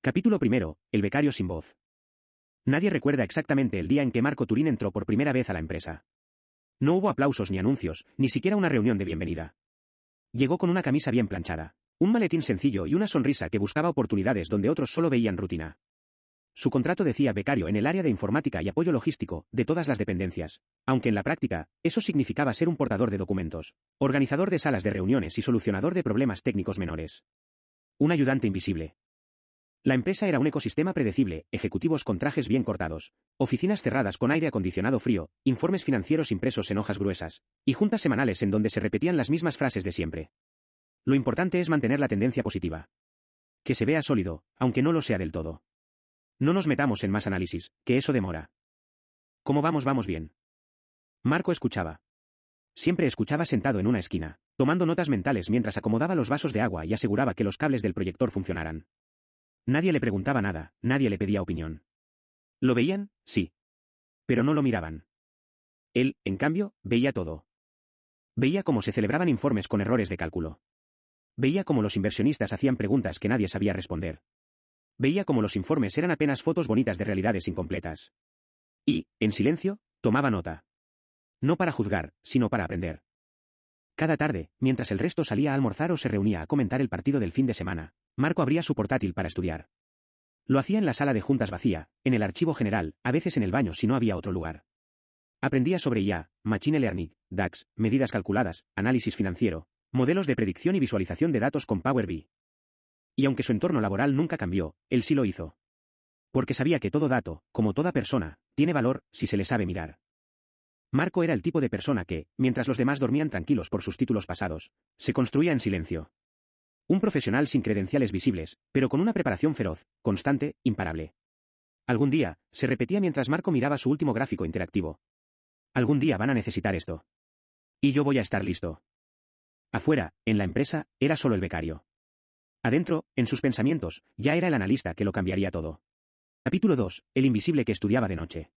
Capítulo primero. El becario sin voz. Nadie recuerda exactamente el día en que Marco Turín entró por primera vez a la empresa. No hubo aplausos ni anuncios, ni siquiera una reunión de bienvenida. Llegó con una camisa bien planchada, un maletín sencillo y una sonrisa que buscaba oportunidades donde otros solo veían rutina. Su contrato decía becario en el área de informática y apoyo logístico de todas las dependencias, aunque en la práctica, eso significaba ser un portador de documentos, organizador de salas de reuniones y solucionador de problemas técnicos menores. Un ayudante invisible. La empresa era un ecosistema predecible, ejecutivos con trajes bien cortados, oficinas cerradas con aire acondicionado frío, informes financieros impresos en hojas gruesas, y juntas semanales en donde se repetían las mismas frases de siempre. Lo importante es mantener la tendencia positiva. Que se vea sólido, aunque no lo sea del todo. No nos metamos en más análisis, que eso demora. ¿Cómo vamos? Vamos bien. Marco escuchaba. Siempre escuchaba sentado en una esquina, tomando notas mentales mientras acomodaba los vasos de agua y aseguraba que los cables del proyector funcionaran. Nadie le preguntaba nada, nadie le pedía opinión. ¿Lo veían? Sí. Pero no lo miraban. Él, en cambio, veía todo. Veía cómo se celebraban informes con errores de cálculo. Veía cómo los inversionistas hacían preguntas que nadie sabía responder. Veía cómo los informes eran apenas fotos bonitas de realidades incompletas. Y, en silencio, tomaba nota. No para juzgar, sino para aprender. Cada tarde, mientras el resto salía a almorzar o se reunía a comentar el partido del fin de semana, Marco abría su portátil para estudiar. Lo hacía en la sala de juntas vacía, en el archivo general, a veces en el baño si no había otro lugar. Aprendía sobre IA, Machine Learning, DAX, medidas calculadas, análisis financiero, modelos de predicción y visualización de datos con Power BI. Y aunque su entorno laboral nunca cambió, él sí lo hizo. Porque sabía que todo dato, como toda persona, tiene valor si se le sabe mirar. Marco era el tipo de persona que, mientras los demás dormían tranquilos por sus títulos pasados, se construía en silencio. Un profesional sin credenciales visibles, pero con una preparación feroz, constante, imparable. Algún día, se repetía mientras Marco miraba su último gráfico interactivo. Algún día van a necesitar esto. Y yo voy a estar listo. Afuera, en la empresa, era solo el becario. Adentro, en sus pensamientos, ya era el analista que lo cambiaría todo. Capítulo 2. El invisible que estudiaba de noche.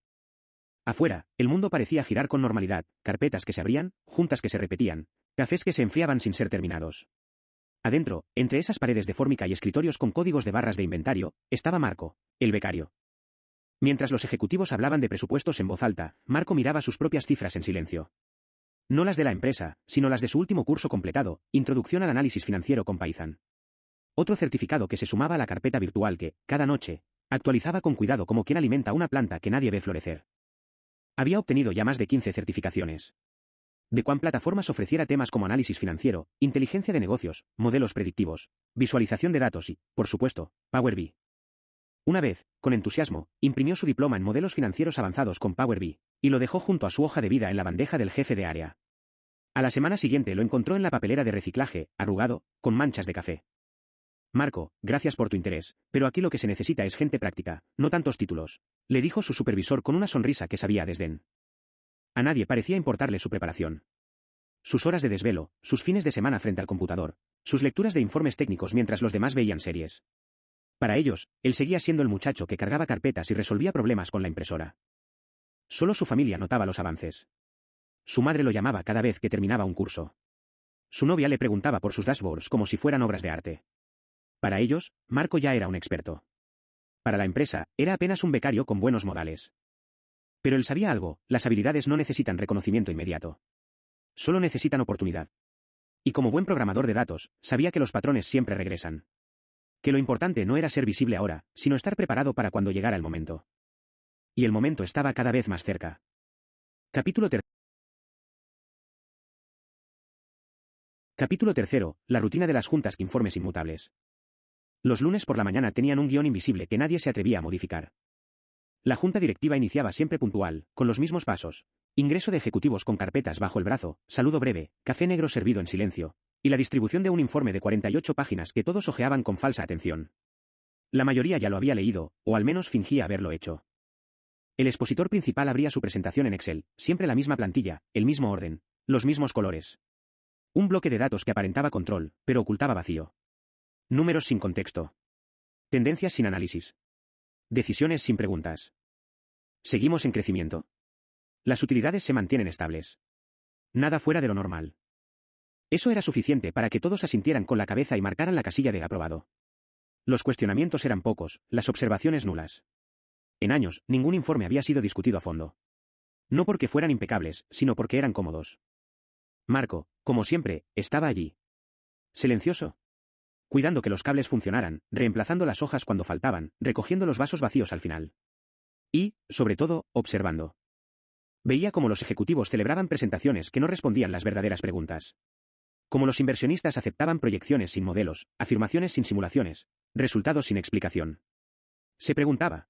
Afuera, el mundo parecía girar con normalidad, carpetas que se abrían, juntas que se repetían, cafés que se enfriaban sin ser terminados. Adentro, entre esas paredes de fórmica y escritorios con códigos de barras de inventario, estaba Marco, el becario. Mientras los ejecutivos hablaban de presupuestos en voz alta, Marco miraba sus propias cifras en silencio. No las de la empresa, sino las de su último curso completado, Introducción al análisis financiero con Python. Otro certificado que se sumaba a la carpeta virtual que, cada noche, actualizaba con cuidado como quien alimenta una planta que nadie ve florecer. Había obtenido ya más de 15 certificaciones. De cuán plataformas ofreciera temas como análisis financiero, inteligencia de negocios, modelos predictivos, visualización de datos y, por supuesto, Power BI. Una vez, con entusiasmo, imprimió su diploma en modelos financieros avanzados con Power BI, y lo dejó junto a su hoja de vida en la bandeja del jefe de área. A la semana siguiente lo encontró en la papelera de reciclaje, arrugado, con manchas de café. Marco, gracias por tu interés, pero aquí lo que se necesita es gente práctica, no tantos títulos, le dijo su supervisor con una sonrisa que sabía a desdén. A nadie parecía importarle su preparación. Sus horas de desvelo, sus fines de semana frente al computador, sus lecturas de informes técnicos mientras los demás veían series. Para ellos, él seguía siendo el muchacho que cargaba carpetas y resolvía problemas con la impresora. Solo su familia notaba los avances. Su madre lo llamaba cada vez que terminaba un curso. Su novia le preguntaba por sus dashboards como si fueran obras de arte. Para ellos, Marco ya era un experto. Para la empresa, era apenas un becario con buenos modales. Pero él sabía algo, las habilidades no necesitan reconocimiento inmediato. Solo necesitan oportunidad. Y como buen programador de datos, sabía que los patrones siempre regresan. Que lo importante no era ser visible ahora, sino estar preparado para cuando llegara el momento. Y el momento estaba cada vez más cerca. Capítulo 3. La rutina de las juntas que informes inmutables. Los lunes por la mañana tenían un guión invisible que nadie se atrevía a modificar. La junta directiva iniciaba siempre puntual, con los mismos pasos. Ingreso de ejecutivos con carpetas bajo el brazo, saludo breve, café negro servido en silencio, y la distribución de un informe de 48 páginas que todos hojeaban con falsa atención. La mayoría ya lo había leído, o al menos fingía haberlo hecho. El expositor principal abría su presentación en Excel, siempre la misma plantilla, el mismo orden, los mismos colores. Un bloque de datos que aparentaba control, pero ocultaba vacío. Números sin contexto. Tendencias sin análisis. Decisiones sin preguntas. Seguimos en crecimiento. Las utilidades se mantienen estables. Nada fuera de lo normal. Eso era suficiente para que todos asintieran con la cabeza y marcaran la casilla de aprobado. Los cuestionamientos eran pocos, las observaciones nulas. En años, ningún informe había sido discutido a fondo. No porque fueran impecables, sino porque eran cómodos. Marco, como siempre, estaba allí. Silencioso. Cuidando que los cables funcionaran, reemplazando las hojas cuando faltaban, recogiendo los vasos vacíos al final. Y, sobre todo, observando. Veía cómo los ejecutivos celebraban presentaciones que no respondían las verdaderas preguntas. Cómo los inversionistas aceptaban proyecciones sin modelos, afirmaciones sin simulaciones, resultados sin explicación. Se preguntaba.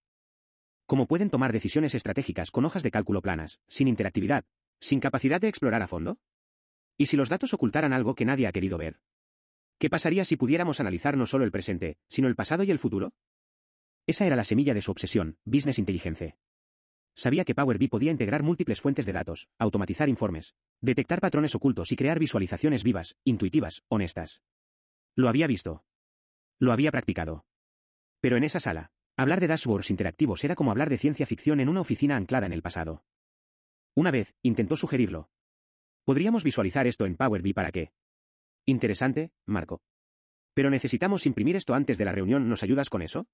¿Cómo pueden tomar decisiones estratégicas con hojas de cálculo planas, sin interactividad, sin capacidad de explorar a fondo? ¿Y si los datos ocultaran algo que nadie ha querido ver? ¿Qué pasaría si pudiéramos analizar no solo el presente, sino el pasado y el futuro? Esa era la semilla de su obsesión, Business Intelligence. Sabía que Power BI podía integrar múltiples fuentes de datos, automatizar informes, detectar patrones ocultos y crear visualizaciones vivas, intuitivas, honestas. Lo había visto. Lo había practicado. Pero en esa sala, hablar de dashboards interactivos era como hablar de ciencia ficción en una oficina anclada en el pasado. Una vez, intentó sugerirlo. ¿Podríamos visualizar esto en Power BI para qué? Interesante, Marco. Pero necesitamos imprimir esto antes de la reunión, ¿nos ayudas con eso?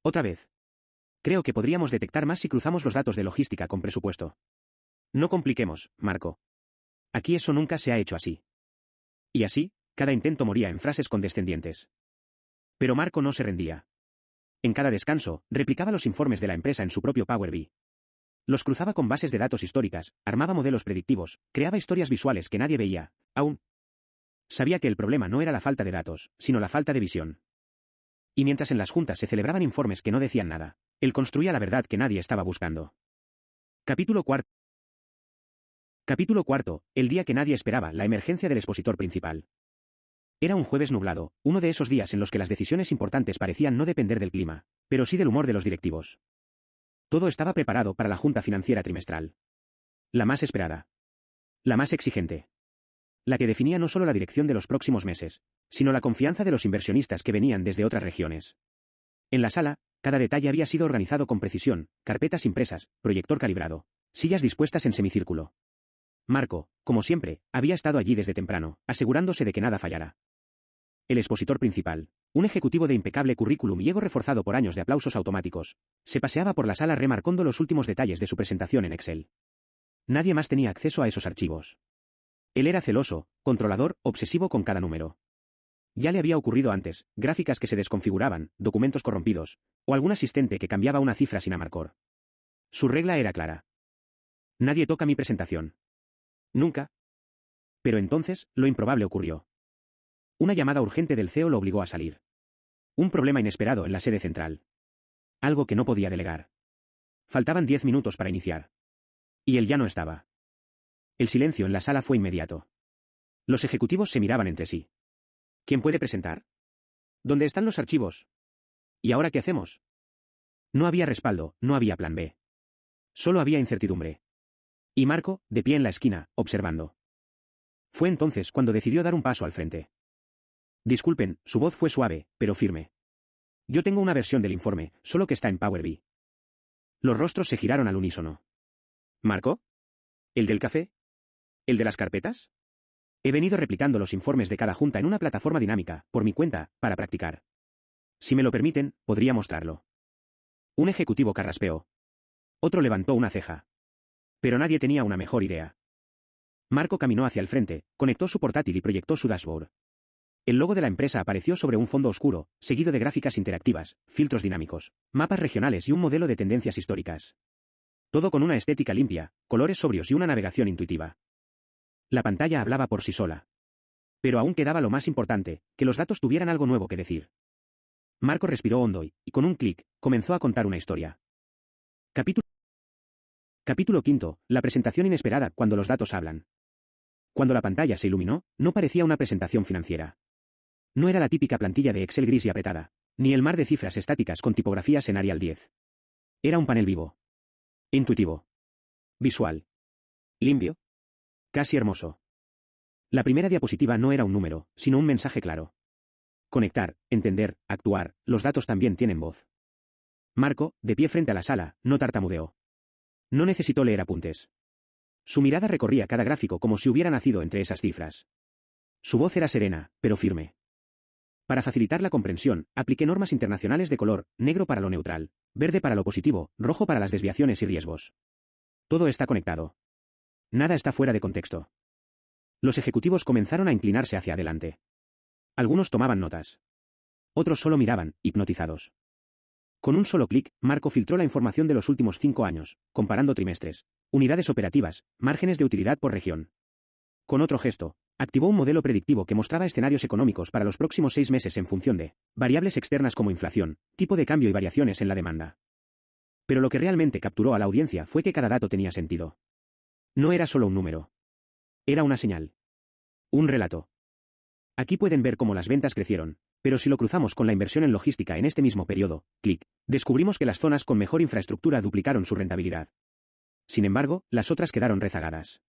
Otra vez. Creo que podríamos detectar más si cruzamos los datos de logística con presupuesto. No compliquemos, Marco. Aquí eso nunca se ha hecho así. Y así, cada intento moría en frases condescendientes. Pero Marco no se rendía. En cada descanso, replicaba los informes de la empresa en su propio Power BI. Los cruzaba con bases de datos históricas, armaba modelos predictivos, creaba historias visuales que nadie veía, aún. Sabía que el problema no era la falta de datos, sino la falta de visión. Y mientras en las juntas se celebraban informes que no decían nada, él construía la verdad que nadie estaba buscando. Capítulo 4. Capítulo 4. El día que nadie esperaba, la emergencia del expositor principal. Era un jueves nublado, uno de esos días en los que las decisiones importantes parecían no depender del clima, pero sí del humor de los directivos. Todo estaba preparado para la junta financiera trimestral. La más esperada. La más exigente. La que definía no solo la dirección de los próximos meses, sino la confianza de los inversionistas que venían desde otras regiones. En la sala, cada detalle había sido organizado con precisión, carpetas impresas, proyector calibrado, sillas dispuestas en semicírculo. Marco, como siempre, había estado allí desde temprano, asegurándose de que nada fallara. El expositor principal, un ejecutivo de impecable currículum y ego reforzado por años de aplausos automáticos, se paseaba por la sala remarcando los últimos detalles de su presentación en Excel. Nadie más tenía acceso a esos archivos. Él era celoso, controlador, obsesivo con cada número. Ya le había ocurrido antes, gráficas que se desconfiguraban, documentos corrompidos, o algún asistente que cambiaba una cifra sin amarcor. Su regla era clara. Nadie toca mi presentación. Nunca. Pero entonces, lo improbable ocurrió. Una llamada urgente del CEO lo obligó a salir. Un problema inesperado en la sede central. Algo que no podía delegar. Faltaban 10 minutos para iniciar. Y él ya no estaba. El silencio en la sala fue inmediato. Los ejecutivos se miraban entre sí. ¿Quién puede presentar? ¿Dónde están los archivos? ¿Y ahora qué hacemos? No había respaldo, no había plan B. Solo había incertidumbre. Y Marco, de pie en la esquina, observando. Fue entonces cuando decidió dar un paso al frente. Disculpen, su voz fue suave, pero firme. Yo tengo una versión del informe, solo que está en Power BI. Los rostros se giraron al unísono. ¿Marco? ¿El del café? ¿El de las carpetas? He venido replicando los informes de cada junta en una plataforma dinámica, por mi cuenta, para practicar. Si me lo permiten, podría mostrarlo. Un ejecutivo carraspeó. Otro levantó una ceja. Pero nadie tenía una mejor idea. Marco caminó hacia el frente, conectó su portátil y proyectó su dashboard. El logo de la empresa apareció sobre un fondo oscuro, seguido de gráficas interactivas, filtros dinámicos, mapas regionales y un modelo de tendencias históricas. Todo con una estética limpia, colores sobrios y una navegación intuitiva. La pantalla hablaba por sí sola. Pero aún quedaba lo más importante, que los datos tuvieran algo nuevo que decir. Marco respiró hondo y, con un clic, comenzó a contar una historia. Capítulo 5. La presentación inesperada cuando los datos hablan. Cuando la pantalla se iluminó, no parecía una presentación financiera. No era la típica plantilla de Excel gris y apretada, ni el mar de cifras estáticas con tipografías en Arial 10. Era un panel vivo. Intuitivo. Visual. Limpio. Casi hermoso. La primera diapositiva no era un número, sino un mensaje claro. Conectar, entender, actuar, los datos también tienen voz. Marco, de pie frente a la sala, no tartamudeó. No necesitó leer apuntes. Su mirada recorría cada gráfico como si hubiera nacido entre esas cifras. Su voz era serena, pero firme. Para facilitar la comprensión, apliqué normas internacionales de color, negro para lo neutral, verde para lo positivo, rojo para las desviaciones y riesgos. Todo está conectado. Nada está fuera de contexto. Los ejecutivos comenzaron a inclinarse hacia adelante. Algunos tomaban notas. Otros solo miraban, hipnotizados. Con un solo clic, Marco filtró la información de los últimos 5 años, comparando trimestres, unidades operativas, márgenes de utilidad por región. Con otro gesto, activó un modelo predictivo que mostraba escenarios económicos para los próximos 6 meses en función de variables externas como inflación, tipo de cambio y variaciones en la demanda. Pero lo que realmente capturó a la audiencia fue que cada dato tenía sentido. No era solo un número. Era una señal. Un relato. Aquí pueden ver cómo las ventas crecieron, pero si lo cruzamos con la inversión en logística en este mismo periodo, clic, descubrimos que las zonas con mejor infraestructura duplicaron su rentabilidad. Sin embargo, las otras quedaron rezagadas.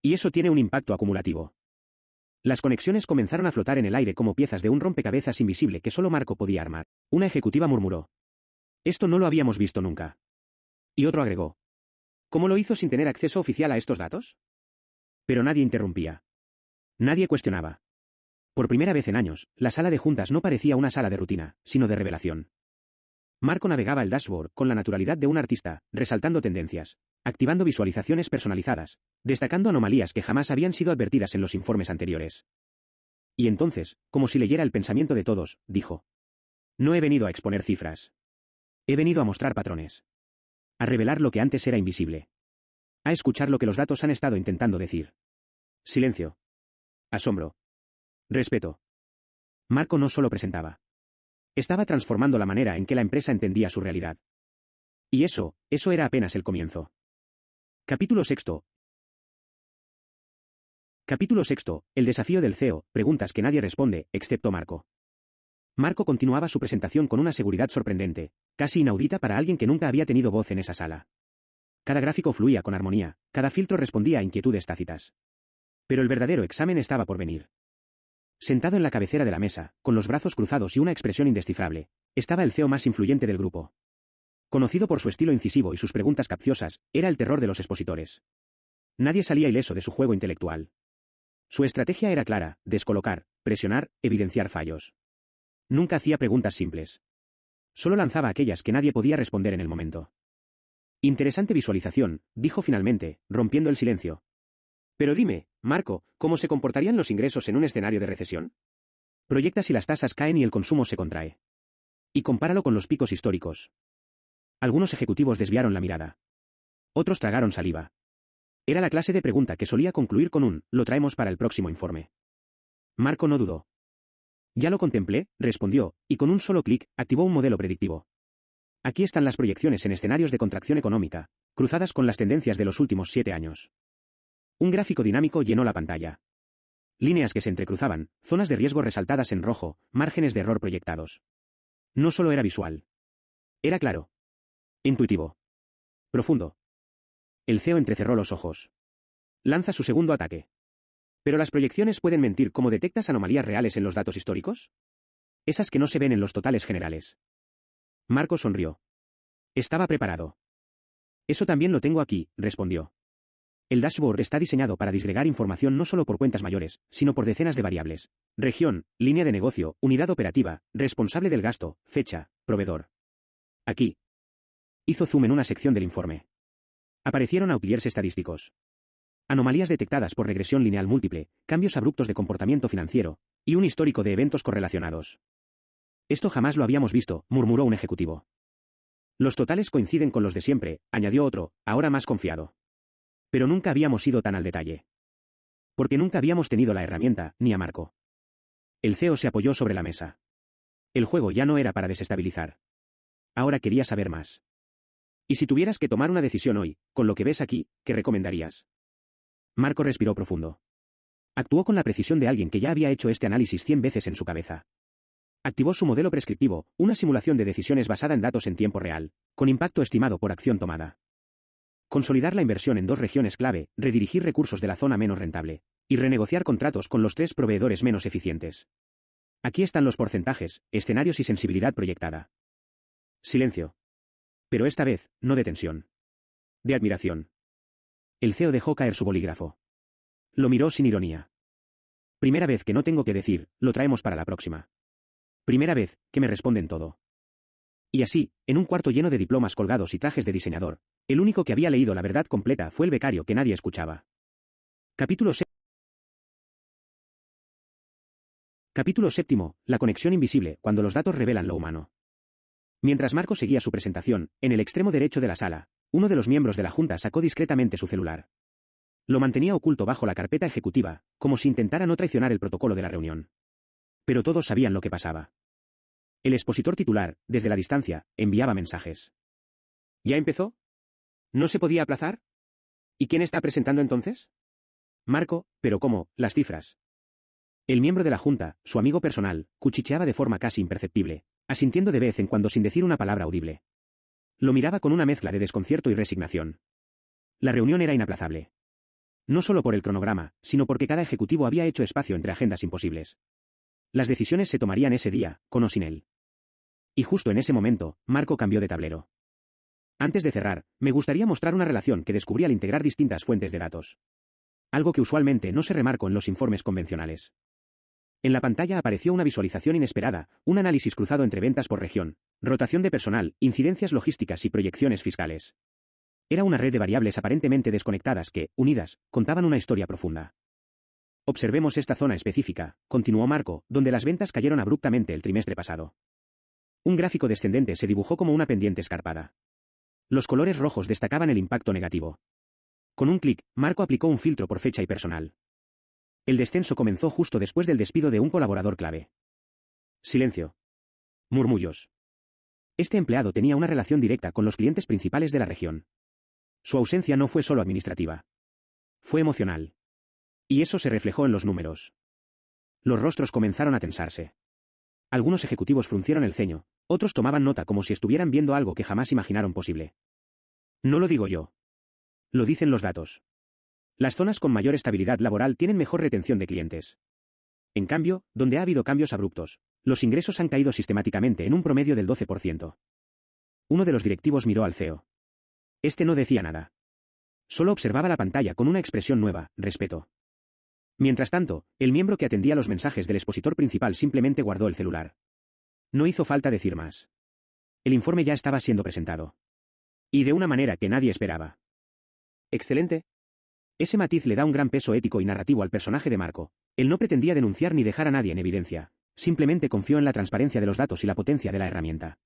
Y eso tiene un impacto acumulativo. Las conexiones comenzaron a flotar en el aire como piezas de un rompecabezas invisible que solo Marco podía armar. Una ejecutiva murmuró. Esto no lo habíamos visto nunca. Y otro agregó. ¿Cómo lo hizo sin tener acceso oficial a estos datos? Pero nadie interrumpía. Nadie cuestionaba. Por primera vez en años, la sala de juntas no parecía una sala de rutina, sino de revelación. Marco navegaba el dashboard con la naturalidad de un artista, resaltando tendencias, activando visualizaciones personalizadas, destacando anomalías que jamás habían sido advertidas en los informes anteriores. Y entonces, como si leyera el pensamiento de todos, dijo. No he venido a exponer cifras. He venido a mostrar patrones. A revelar lo que antes era invisible. A escuchar lo que los datos han estado intentando decir. Silencio. Asombro. Respeto. Marco no solo presentaba. Estaba transformando la manera en que la empresa entendía su realidad. Y eso era apenas el comienzo. Capítulo 6. Capítulo 6. El desafío del CEO, preguntas que nadie responde, excepto Marco. Marco continuaba su presentación con una seguridad sorprendente, casi inaudita para alguien que nunca había tenido voz en esa sala. Cada gráfico fluía con armonía, cada filtro respondía a inquietudes tácitas. Pero el verdadero examen estaba por venir. Sentado en la cabecera de la mesa, con los brazos cruzados y una expresión indescifrable, estaba el CEO más influyente del grupo. Conocido por su estilo incisivo y sus preguntas capciosas, era el terror de los expositores. Nadie salía ileso de su juego intelectual. Su estrategia era clara: descolocar, presionar, evidenciar fallos. Nunca hacía preguntas simples. Solo lanzaba aquellas que nadie podía responder en el momento. Interesante visualización, dijo finalmente, rompiendo el silencio. Pero dime, Marco, ¿cómo se comportarían los ingresos en un escenario de recesión? Proyecta si las tasas caen y el consumo se contrae. Y compáralo con los picos históricos. Algunos ejecutivos desviaron la mirada. Otros tragaron saliva. Era la clase de pregunta que solía concluir con un «lo traemos para el próximo informe». Marco no dudó. Ya lo contemplé, respondió, y con un solo clic, activó un modelo predictivo. Aquí están las proyecciones en escenarios de contracción económica, cruzadas con las tendencias de los últimos 7 años. Un gráfico dinámico llenó la pantalla. Líneas que se entrecruzaban, zonas de riesgo resaltadas en rojo, márgenes de error proyectados. No solo era visual. Era claro. Intuitivo. Profundo. El CEO entrecerró los ojos. Lanza su segundo ataque. ¿Pero las proyecciones pueden mentir como detectas anomalías reales en los datos históricos? Esas que no se ven en los totales generales. Marco sonrió. Estaba preparado. Eso también lo tengo aquí, respondió. El dashboard está diseñado para disgregar información no solo por cuentas mayores, sino por decenas de variables. Región, línea de negocio, unidad operativa, responsable del gasto, fecha, proveedor. Aquí. Hizo zoom en una sección del informe. Aparecieron outliers estadísticos. Anomalías detectadas por regresión lineal múltiple, cambios abruptos de comportamiento financiero, y un histórico de eventos correlacionados. Esto jamás lo habíamos visto, murmuró un ejecutivo. Los totales coinciden con los de siempre, añadió otro, ahora más confiado. Pero nunca habíamos ido tan al detalle. Porque nunca habíamos tenido la herramienta, ni a Marco. El CEO se apoyó sobre la mesa. El juego ya no era para desestabilizar. Ahora quería saber más. Y si tuvieras que tomar una decisión hoy, con lo que ves aquí, ¿qué recomendarías? Marco respiró profundo. Actuó con la precisión de alguien que ya había hecho este análisis 100 veces en su cabeza. Activó su modelo prescriptivo, una simulación de decisiones basada en datos en tiempo real, con impacto estimado por acción tomada. Consolidar la inversión en 2 regiones clave, redirigir recursos de la zona menos rentable, y renegociar contratos con los 3 proveedores menos eficientes. Aquí están los porcentajes, escenarios y sensibilidad proyectada. Silencio. Pero esta vez, no de tensión. De admiración. El CEO dejó caer su bolígrafo. Lo miró sin ironía. Primera vez que no tengo que decir, lo traemos para la próxima. Primera vez que me responden todo. Y así, en un cuarto lleno de diplomas colgados y trajes de diseñador, el único que había leído la verdad completa fue el becario que nadie escuchaba. Capítulo 7. La conexión invisible, cuando los datos revelan lo humano. Mientras Marco seguía su presentación, en el extremo derecho de la sala, uno de los miembros de la junta sacó discretamente su celular. Lo mantenía oculto bajo la carpeta ejecutiva, como si intentara no traicionar el protocolo de la reunión. Pero todos sabían lo que pasaba. El expositor titular, desde la distancia, enviaba mensajes. ¿Ya empezó? ¿No se podía aplazar? ¿Y quién está presentando entonces? Marco, pero ¿cómo? Las cifras. El miembro de la junta, su amigo personal, cuchicheaba de forma casi imperceptible, asintiendo de vez en cuando sin decir una palabra audible. Lo miraba con una mezcla de desconcierto y resignación. La reunión era inaplazable. No solo por el cronograma, sino porque cada ejecutivo había hecho espacio entre agendas imposibles. Las decisiones se tomarían ese día, con o sin él. Y justo en ese momento, Marco cambió de tablero. Antes de cerrar, me gustaría mostrar una relación que descubrí al integrar distintas fuentes de datos. Algo que usualmente no se remarcó en los informes convencionales. En la pantalla apareció una visualización inesperada, un análisis cruzado entre ventas por región, rotación de personal, incidencias logísticas y proyecciones fiscales. Era una red de variables aparentemente desconectadas que, unidas, contaban una historia profunda. Observemos esta zona específica, continuó Marco, donde las ventas cayeron abruptamente el trimestre pasado. Un gráfico descendente se dibujó como una pendiente escarpada. Los colores rojos destacaban el impacto negativo. Con un clic, Marco aplicó un filtro por fecha y personal. El descenso comenzó justo después del despido de un colaborador clave. Silencio. Murmullos. Este empleado tenía una relación directa con los clientes principales de la región. Su ausencia no fue solo administrativa. Fue emocional. Y eso se reflejó en los números. Los rostros comenzaron a tensarse. Algunos ejecutivos fruncieron el ceño, otros tomaban nota como si estuvieran viendo algo que jamás imaginaron posible. No lo digo yo. Lo dicen los datos. Las zonas con mayor estabilidad laboral tienen mejor retención de clientes. En cambio, donde ha habido cambios abruptos, los ingresos han caído sistemáticamente en un promedio del 12%. Uno de los directivos miró al CEO. Este no decía nada. Solo observaba la pantalla con una expresión nueva, respeto. Mientras tanto, el miembro que atendía los mensajes del expositor principal simplemente guardó el celular. No hizo falta decir más. El informe ya estaba siendo presentado. Y de una manera que nadie esperaba. Excelente. Ese matiz le da un gran peso ético y narrativo al personaje de Marco. Él no pretendía denunciar ni dejar a nadie en evidencia, simplemente confió en la transparencia de los datos y la potencia de la herramienta.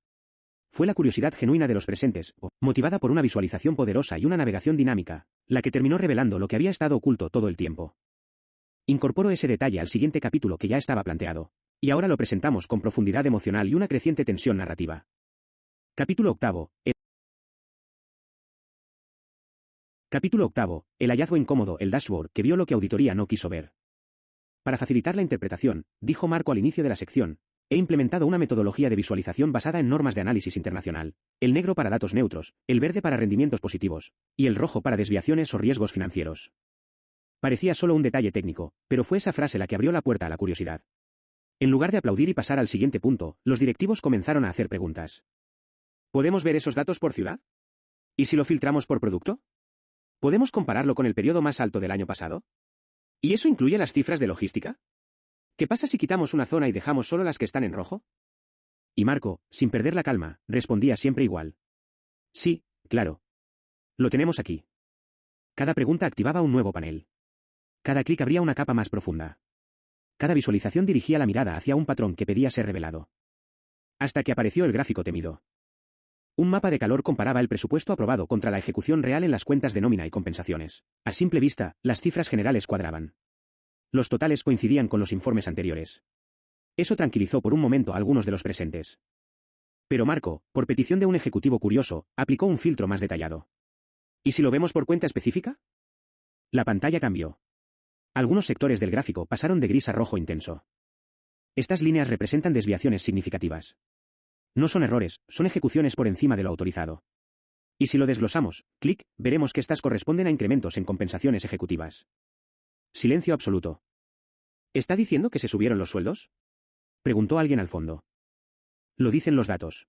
Fue la curiosidad genuina de los presentes, motivada por una visualización poderosa y una navegación dinámica, la que terminó revelando lo que había estado oculto todo el tiempo. Incorporó ese detalle al siguiente capítulo que ya estaba planteado, y ahora lo presentamos con profundidad emocional y una creciente tensión narrativa. Capítulo 8. Capítulo 8. El hallazgo incómodo, el dashboard que vio lo que auditoría no quiso ver. Para facilitar la interpretación, dijo Marco al inicio de la sección, he implementado una metodología de visualización basada en normas de análisis internacional, el negro para datos neutros, el verde para rendimientos positivos, y el rojo para desviaciones o riesgos financieros. Parecía solo un detalle técnico, pero fue esa frase la que abrió la puerta a la curiosidad. En lugar de aplaudir y pasar al siguiente punto, los directivos comenzaron a hacer preguntas. ¿Podemos ver esos datos por ciudad? ¿Y si lo filtramos por producto? ¿Podemos compararlo con el periodo más alto del año pasado? ¿Y eso incluye las cifras de logística? ¿Qué pasa si quitamos una zona y dejamos solo las que están en rojo? Y Marco, sin perder la calma, respondía siempre igual. Sí, claro. Lo tenemos aquí. Cada pregunta activaba un nuevo panel. Cada clic abría una capa más profunda. Cada visualización dirigía la mirada hacia un patrón que pedía ser revelado. Hasta que apareció el gráfico temido. Un mapa de calor comparaba el presupuesto aprobado contra la ejecución real en las cuentas de nómina y compensaciones. A simple vista, las cifras generales cuadraban. Los totales coincidían con los informes anteriores. Eso tranquilizó por un momento a algunos de los presentes. Pero Marco, por petición de un ejecutivo curioso, aplicó un filtro más detallado. ¿Y si lo vemos por cuenta específica? La pantalla cambió. Algunos sectores del gráfico pasaron de gris a rojo intenso. Estas líneas representan desviaciones significativas. No son errores, son ejecuciones por encima de lo autorizado. Y si lo desglosamos, clic, veremos que estas corresponden a incrementos en compensaciones ejecutivas. Silencio absoluto. ¿Está diciendo que se subieron los sueldos? Preguntó alguien al fondo. Lo dicen los datos.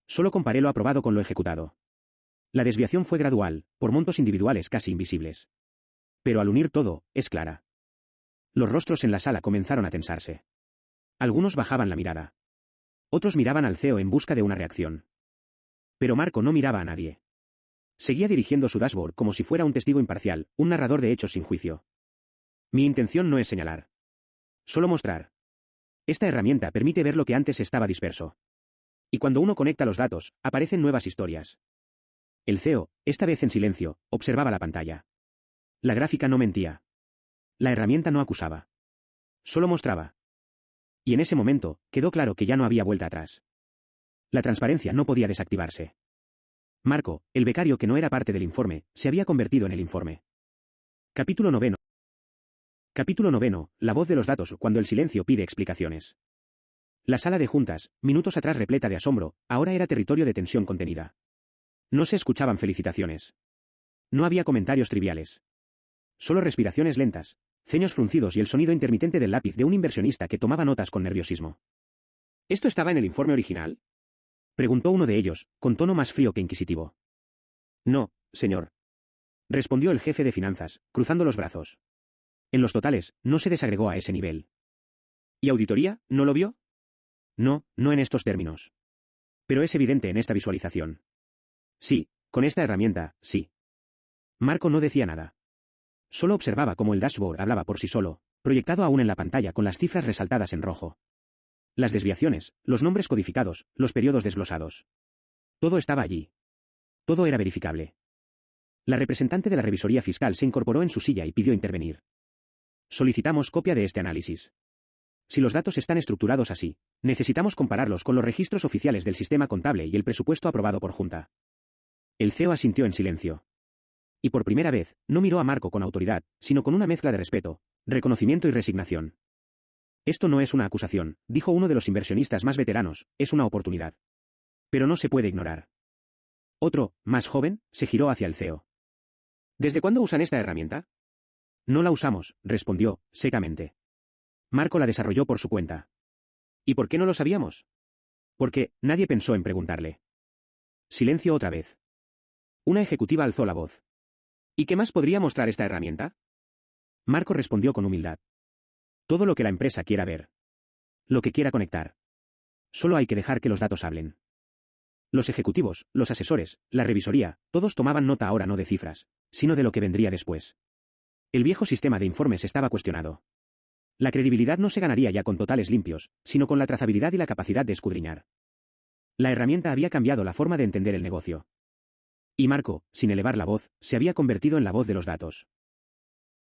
Solo comparé lo aprobado con lo ejecutado. La desviación fue gradual, por montos individuales casi invisibles. Pero al unir todo, es clara. Los rostros en la sala comenzaron a tensarse. Algunos bajaban la mirada. Otros miraban al CEO en busca de una reacción. Pero Marco no miraba a nadie. Seguía dirigiendo su dashboard como si fuera un testigo imparcial, un narrador de hechos sin juicio. Mi intención no es señalar. Solo mostrar. Esta herramienta permite ver lo que antes estaba disperso. Y cuando uno conecta los datos, aparecen nuevas historias. El CEO, esta vez en silencio, observaba la pantalla. La gráfica no mentía. La herramienta no acusaba. Solo mostraba. Y en ese momento, quedó claro que ya no había vuelta atrás. La transparencia no podía desactivarse. Marco, el becario que no era parte del informe, se había convertido en el informe. Capítulo 9. Capítulo 9. La voz de los datos cuando el silencio pide explicaciones. La sala de juntas, minutos atrás repleta de asombro, ahora era territorio de tensión contenida. No se escuchaban felicitaciones. No había comentarios triviales. Solo respiraciones lentas, ceños fruncidos y el sonido intermitente del lápiz de un inversionista que tomaba notas con nerviosismo. ¿Esto estaba en el informe original?, preguntó uno de ellos, con tono más frío que inquisitivo. No, señor, respondió el jefe de finanzas, cruzando los brazos. En los totales, no se desagregó a ese nivel. ¿Y auditoría, no lo vio? No, no en estos términos. Pero es evidente en esta visualización. Sí, con esta herramienta, sí. Marco no decía nada. Solo observaba cómo el dashboard hablaba por sí solo, proyectado aún en la pantalla con las cifras resaltadas en rojo. Las desviaciones, los nombres codificados, los periodos desglosados. Todo estaba allí. Todo era verificable. La representante de la revisoría fiscal se incorporó en su silla y pidió intervenir. Solicitamos copia de este análisis. Si los datos están estructurados así, necesitamos compararlos con los registros oficiales del sistema contable y el presupuesto aprobado por Junta. El CEO asintió en silencio. Y por primera vez, no miró a Marco con autoridad, sino con una mezcla de respeto, reconocimiento y resignación. Esto no es una acusación, dijo uno de los inversionistas más veteranos, es una oportunidad. Pero no se puede ignorar. Otro, más joven, se giró hacia el CEO. ¿Desde cuándo usan esta herramienta? No la usamos, respondió, secamente. Marco la desarrolló por su cuenta. ¿Y por qué no lo sabíamos? Porque nadie pensó en preguntarle. Silencio otra vez. Una ejecutiva alzó la voz. ¿Y qué más podría mostrar esta herramienta? Marco respondió con humildad. Todo lo que la empresa quiera ver. Lo que quiera conectar. Solo hay que dejar que los datos hablen. Los ejecutivos, los asesores, la revisoría, todos tomaban nota ahora no de cifras, sino de lo que vendría después. El viejo sistema de informes estaba cuestionado. La credibilidad no se ganaría ya con totales limpios, sino con la trazabilidad y la capacidad de escudriñar. La herramienta había cambiado la forma de entender el negocio. Y Marco, sin elevar la voz, se había convertido en la voz de los datos.